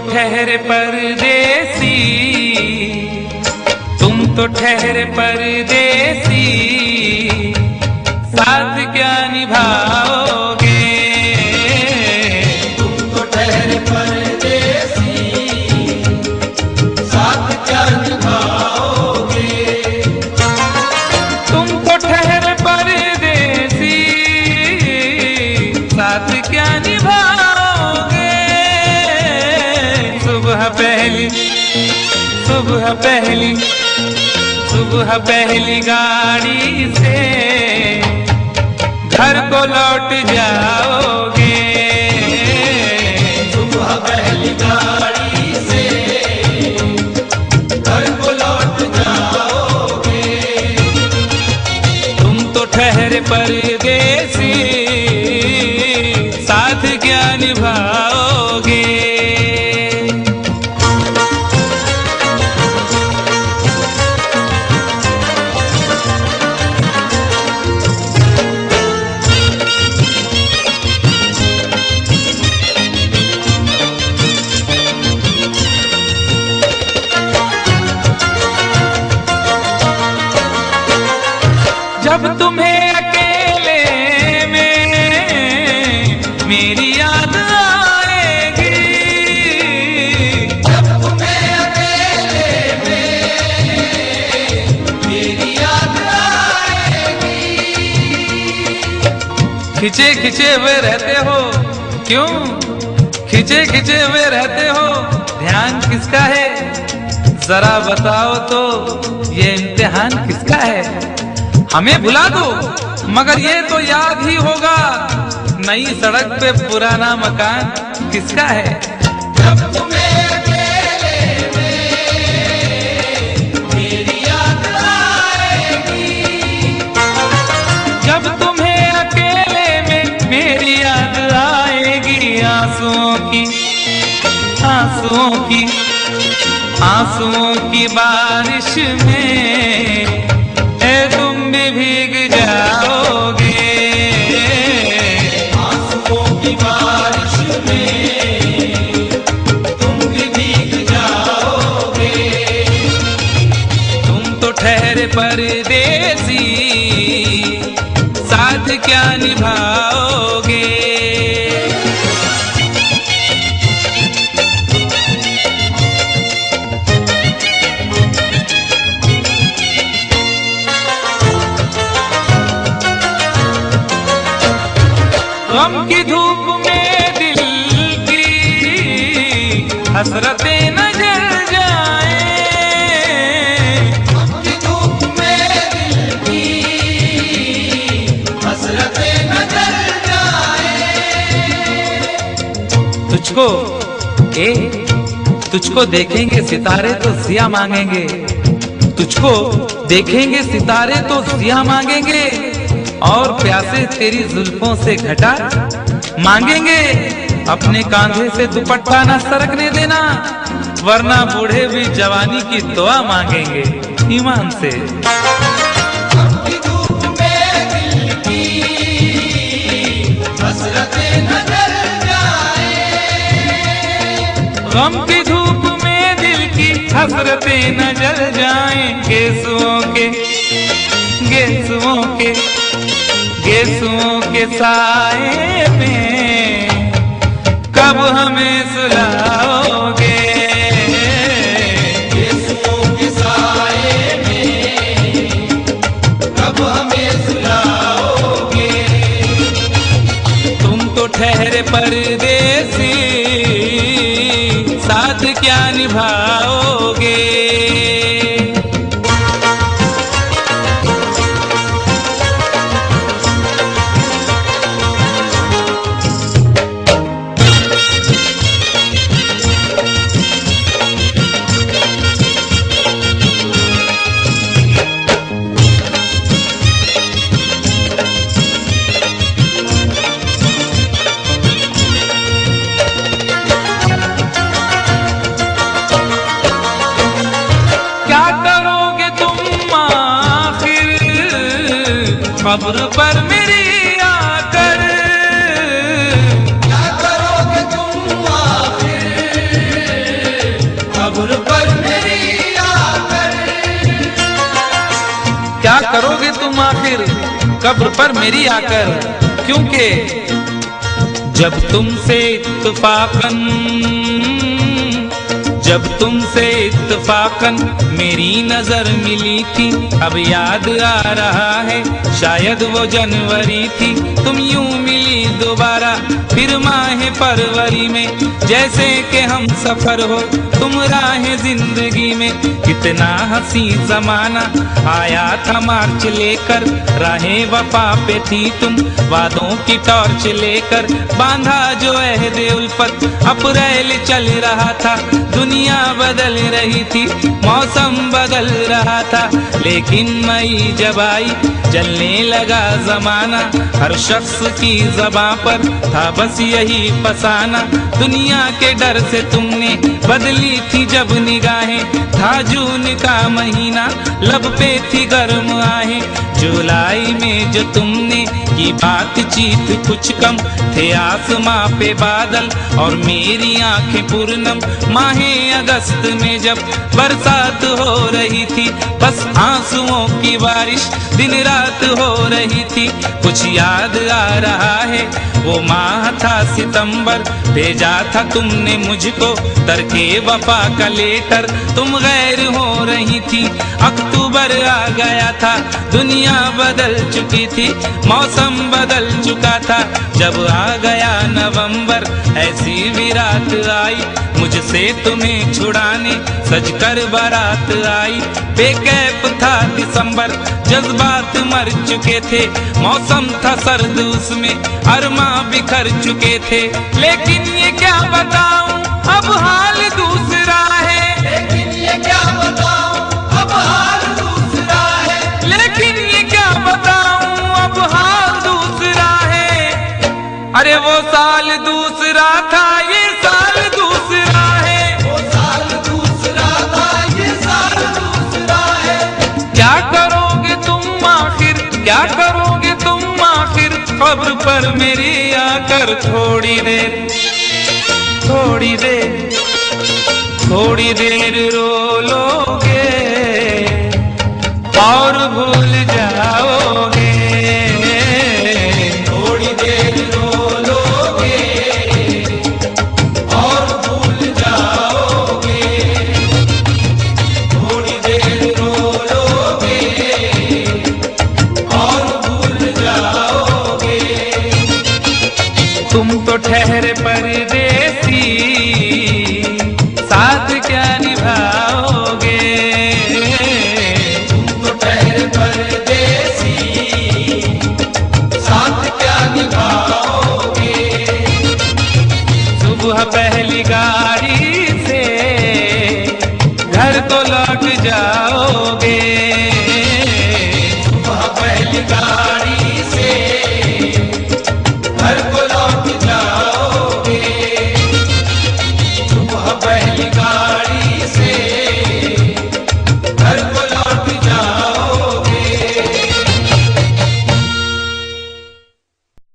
ठहरे परदेसी, तुम तो ठहरे परदेसी, साथ क्या निभाओगे? तुम तो ठहरे परदेसी, साथ क्या निभाओगे? तुम तो ठहरे परदेसी, साथ क्या निभाओगे? सुबह पहली गाड़ी से घर को लौट जाओगे। सुबह पहली गाड़ी से घर को लौट जाओगे। तुम तो ठहरे परदेसी, साथ क्या निभाओगे? जब तुम्हें अकेले में मेरी याद आएगी, जब तुम्हें अकेले में मेरी याद आएगी। खिंचे खिंचे हुए रहते हो क्यों? खिंचे खिंचे हुए रहते हो, ध्यान किसका है? जरा बताओ तो ये इम्तिहान किसका है? हमें भुला दो मगर ये तो याद ही होगा, नई सड़क पे पुराना मकान किसका है? जब तुम्हें अकेले में मेरी याद आएगी, जब तुम्हें अकेले में मेरी याद आएगी। आंसुओं की बारिश में तुम भी भीग जाओगे। आंसुओं की बारिश में तुम भी भीग जाओगे। तुम तो ठहरे परदेसी, साथ क्या निभाओगे? गम की धूप में दिल की हसरतें न जल जाएं, गम की धूप में दिल की हसरतें न जल जाएं। तुझको देखेंगे सितारे तो जिया मांगेंगे, तुझको देखेंगे सितारे तो जिया मांगेंगे, और प्यासे तेरी जुल्फों से घटा मांगेंगे। अपने कांधे से दुपट्टा न सरकने देना, वरना बूढ़े भी जवानी की दुआ मांगेंगे ईमान से। गम की धूप में दिल की हसरतें न जल जाएं। गम की धूप में दिल की हसरतें न जल जाएं। गेसुओं के साए में कब हमें सुलाओगे? गेसुओं के साए में कब हमें सुलाओगे? तुम तो ठहरे परदेसी, साथ क्या निभाओगे? कब्र पर मेरी आकर क्या करोगे तुम आखिर करोगे तुम आखिर कब्र पर मेरी आकर, क्योंकि जब तुमसे इत्तफाकन मेरी नजर मिली थी, अब याद आ रहा है शायद वो जनवरी थी। तुम यूं मिली दोबारा फिर माह फरवरी में, जैसे कि हम सफर हो तुम राह जिंदगी में। कितना हंसी जमाना आया था मार्च लेकर, राहे वफा पे थी तुम वादों की टॉर्च लेकर। बांधा जो अहदे उल्फत अप्रैल चल रहा था, दुनिया बदल रही थी मौसम बदल रहा था। लेकिन मई जब आई चलने लगा जमाना, हर शख्स की ज़बां पर था बस यही फसाना। दुनिया के डर से तुमने बदली थी जब निगाहें, था जून का महीना लब पे थी गर्म आहें। जुलाई में जो तुमने की बातचीत कुछ कम थे आसमां पे बादल और मेरी आंखें पूर्णम। माहे अगस्त में जब बरसात हो रही थी, बस आंसुओं की बारिश दिन रात हो रही थी। कुछ याद आ रहा है वो माह था सितंबर, भेजा था तुमने मुझको तरके वफा का लेटर। तुम गैर हो रही थी, अक्टूबर आ गया था, दुनिया बदल चुकी थी, मौसम बदल चुका था। जब आ गया नवंबर ऐसी भी रात आई, मुझसे तुम्हें छुड़ाने सजकर बारात आई। बेकैफ था दिसंबर, जज्बात मर चुके थे, मौसम था सर्द उसमें अरमा बिखर चुके थे। लेकिन ये क्या बताऊं अब हाल दूसरा है, लेकिन ये क्या बताऊं अब हाल दूसरा है, लेकिन ये क्या बताऊं अब हाल दूसरा है। अरे वो साल दूसरा था ये साल दूसरा है, वो साल दूसरा था ये साल दूसरा है। क्या करोगे तुम आखिर, क्या करोगे तुम आखिर कब्र पर मेरी आकर। थोड़ी देर थोड़ी देर थोड़ी देर रो लोगे और भूल जाओगे, थोड़ी देर रो लोगे और भूल जाओगे, थोड़ी देर रो लोगे और भूल जाओगे। तुम तो ठहरे